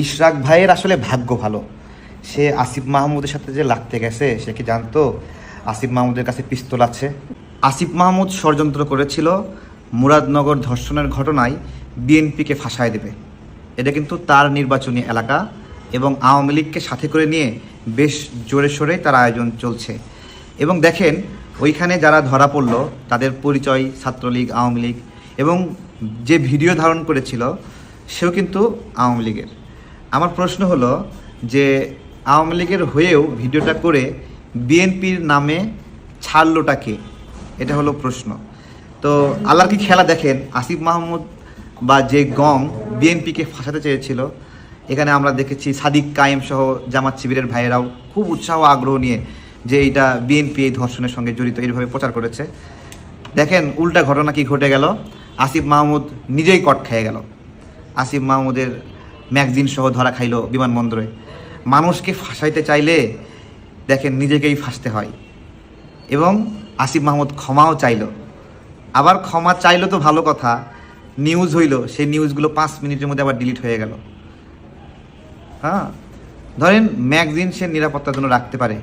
ইশরাক ভাইয়ের আসলে ভাগ্য ভালো। সে আসিফ মাহমুদের সাথে যে লাগতে গেছে, সে কি জানতো আসিফ মাহমুদের কাছে পিস্তল আছে? আসিফ মাহমুদ ষড়যন্ত্র করেছিল মুরাদনগর ধর্ষণের ঘটনায় বিএনপিকে ফাঁসায় দেবে। এটা কিন্তু তার নির্বাচনী এলাকা এবং আওয়ামী লীগকে সাথে করে নিয়ে বেশ জোরে সোরে তার আয়োজন চলছে। এবং দেখেন, ওইখানে যারা ধরা পড়লো তাদের পরিচয় ছাত্রলীগ, আওয়ামী লীগ, এবং যে ভিডিও ধারণ করেছিল সেও কিন্তু আওয়ামী লীগের। আমার প্রশ্ন হলো যে আওয়ামী লীগের হয়েও ভিডিওটা করে বিএনপির নামে ছাড়লোটা কে? এটা হলো প্রশ্ন। তো আল্লাহর কি খেলা দেখেন, আসিফ মাহমুদ বা যে গং বিএনপিকে ফাঁসাতে চেয়েছিল, এখানে আমরা দেখেছি সাদিক কায়েম সহ জামাত শিবিরের ভাইয়েরাও খুব উৎসাহ আগ্রহ নিয়ে যে এইটা বিএনপি এই ধর্ষণের সঙ্গে জড়িত এইভাবে প্রচার করেছে। দেখেন উল্টা ঘটনা কি ঘটে গেল, আসিফ মাহমুদ নিজেই কট খেয়ে গেল। আসিফ মাহমুদের ম্যাগজিন সহ ধরা খাইল বিমানবন্দরে। মানুষকে ফাঁসাইতে চাইলে দেখেন নিজেকেই ফাঁসতে হয়। এবং আসিফ মাহমুদ ক্ষমাও চাইল, আবার ক্ষমা চাইলো তো ভালো কথা, নিউজ হইল, সেই নিউজগুলো 5 মিনিটের মধ্যে আবার ডিলিট হয়ে গেল। হ্যাঁ, ধরেন ম্যাগজিন সে নিরাপত্তার জন্য রাখতে পারে,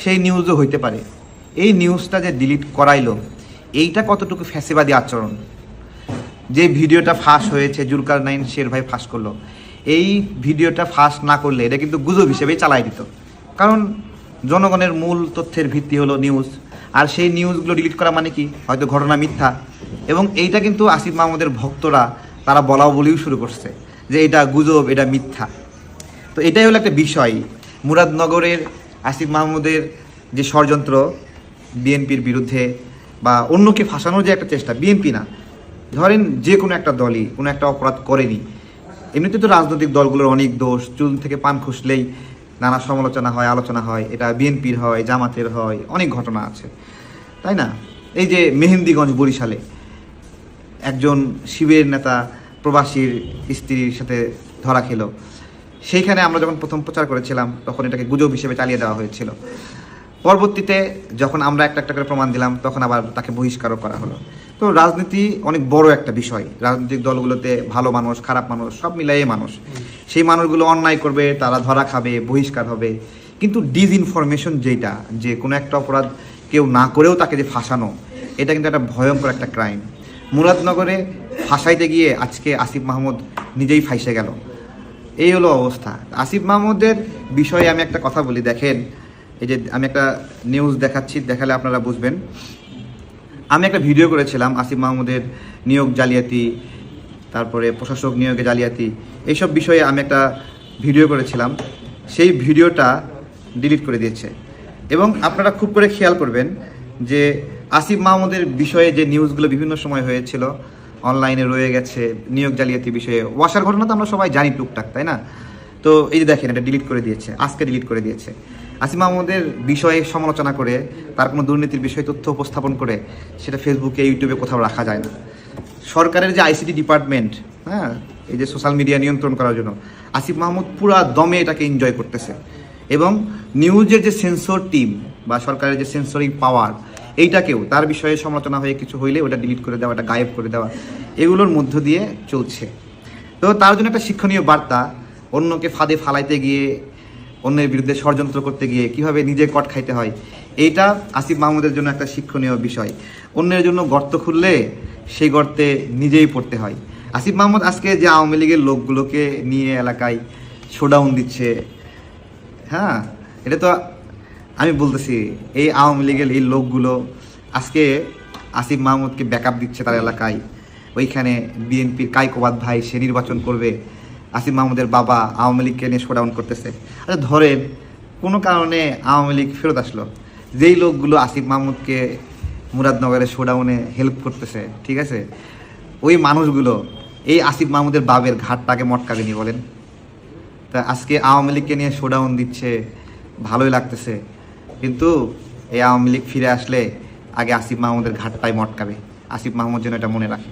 সেই নিউজও হইতে পারে। এই নিউজটা যে ডিলিট করাইলো, এইটা কতটুকু ফ্যাসিবাদী আচরণ? যে ভিডিওটা ফাঁস হয়েছে, জুলকারনাইন শের ভাই ফাঁস করলো, এই ভিডিওটা ফাঁস না করলে এটা কিন্তু গুজব হিসেবেই চালাই দিত। কারণ জনগণের মূল তথ্যের ভিত্তি হলো নিউজ, আর সেই নিউজগুলো ডিলিট করা মানে কি, হয়তো ঘটনা মিথ্যা। এবং এইটা কিন্তু আসিফ মাহমুদের ভক্তরা তারা বলাও শুরু করছে যে এটা গুজব, এটা মিথ্যা। তো এটাই হলো একটা বিষয়। মুরাদনগরের আসিফ মাহমুদের যে ষড়যন্ত্র বিএনপির বিরুদ্ধে বা অন্যকে ফাঁসানোর যে একটা চেষ্টা, বিএনপি না, ধরেন যে কোনো একটা দলই কোনো একটা অপরাধ করেনি। এমনিতে তো রাজনৈতিক দলগুলোর অনেক দোষ, চুল থেকে পান খুসলেই নানা সমালোচনা হয়, আলোচনা হয়, এটা বিএনপির হয়, জামাতের হয়, অনেক ঘটনা আছে, তাই না? এই যে মেহেন্দিগঞ্জ বরিশালে একজন শিবিরের নেতা প্রবাসীর স্ত্রীর সাথে ধরা খেলো, সেইখানে আমরা যখন প্রথম প্রচার করেছিলাম তখন এটাকে গুজব হিসেবে চালিয়ে দেওয়া হয়েছিল। পরবর্তীতে যখন আমরা একটা একটা করে প্রমাণ দিলাম তখন আবার তাকে বহিষ্কারও করা হলো। তো রাজনীতি অনেক বড় একটা বিষয়। রাজনৈতিক দলগুলোতে ভালো মানুষ, খারাপ মানুষ, সব মিলাই মানুষ। সেই মানুষগুলো অন্যায় করবে, তারা ধরা খাবে, বহিষ্কার হবে। কিন্তু ডিসইনফরমেশন যেটা, যে কোনো একটা অপরাধ কেউ না করেও তাকে যে ফাঁসানো, এটা কিন্তু একটা ভয়ঙ্কর একটা ক্রাইম। মুরাদনগরে ফাঁসাইতে গিয়ে আজকে আসিফ মাহমুদ নিজেই ফাঁসে গেল। এই হলো অবস্থা। আসিফ মাহমুদের বিষয়ে আমি একটা কথা বলি, দেখেন, এই যে আমি একটা নিউজ দেখাচ্ছি, দেখালে আপনারা বুঝবেন। আমি একটা ভিডিও করেছিলাম আসিফ মাহমুদের নিয়োগ জালিয়াতি, তারপরে প্রশাসক নিয়োগে জালিয়াতি, এইসব বিষয়ে আমি একটা ভিডিও করেছিলাম। সেই ভিডিওটা ডিলিট করে দিয়েছে। এবং আপনারা খুব করে খেয়াল করবেন যে আসিফ মাহমুদের বিষয়ে যে নিউজগুলো বিভিন্ন সময় হয়েছিল, অনলাইনে রয়ে গেছে নিয়োগ জালিয়াতি বিষয়ে, ওয়াসার ঘটনা তো আমরা সবাই জানি টুকটাক, তাই না? তো এই যে দেখেন, এটা ডিলিট করে দিয়েছে, আজকে ডিলিট করে দিয়েছে। আসিফ মাহমুদের বিষয়ে সমালোচনা করে, তার কোনো দুর্নীতির বিষয়ে তথ্য উপস্থাপন করে সেটা ফেসবুকে, ইউটিউবে কোথাও রাখা যায় না। সরকারের যে আইসিটি ডিপার্টমেন্ট, হ্যাঁ, এই যে সোশ্যাল মিডিয়া নিয়ন্ত্রণ করার জন্য আসিফ মাহমুদ পুরা দমে এটাকে এনজয় করতেছে। এবং নিউজের যে সেন্সর টিম বা সরকারের যে সেন্সরিং পাওয়ার, এইটাকেও তার বিষয়ে সমালোচনা হয়ে কিছু হইলে ওটা ডিলিট করে দেওয়া, ওটা গায়েব করে দেওয়া, এগুলোর মধ্য দিয়ে চলছে। তো তার জন্য একটা শিক্ষণীয় বার্তা, অন্যকে ফাঁদে ফালাইতে গিয়ে, অন্যের বিরুদ্ধে ষড়যন্ত্র করতে গিয়ে কীভাবে নিজে কট খাইতে হয়, এইটা আসিফ মাহমুদের জন্য একটা শিক্ষণীয় বিষয়। অন্যের জন্য গর্ত খুললে সেই গর্তে নিজেই পড়তে হয়। আসিফ মাহমুদ আজকে যে আওয়ামী লীগের লোকগুলোকে নিয়ে এলাকায় শোডাউন দিচ্ছে, হ্যাঁ, এটা তো আমি বলতেছি, এই আওয়ামী লীগের এই লোকগুলো আজকে আসিফ মাহমুদকে ব্যাকআপ দিচ্ছে তার এলাকায়। ওইখানে বিএনপির কায়কোবাদ ভাই, সে নির্বাচন করবে, আসিফ মাহমুদের বাবা আওয়ামী লীগকে নিয়ে শোডাউন করতেছে। আচ্ছা ধরেন কোনো কারণে আওয়ামী লীগ ফেরত আসলো, যেই লোকগুলো আসিফ মাহমুদকে মুরাদনগরের শোডাউনে হেল্প করতেছে, ঠিক আছে, ওই মানুষগুলো এই আসিফ মাহমুদের বাবের ঘাটটাকে মটকাবে নি বলেন? তা আজকে আওয়ামী লীগকে নিয়ে শোডাউন দিচ্ছে, ভালোই লাগতেছে, কিন্তু এই আওয়ামী লীগ ফিরে আসলে আগে আসিফ মাহমুদের ঘাটটাই মটকাবে। আসিফ মাহমুদ যেন এটা মনে রাখে।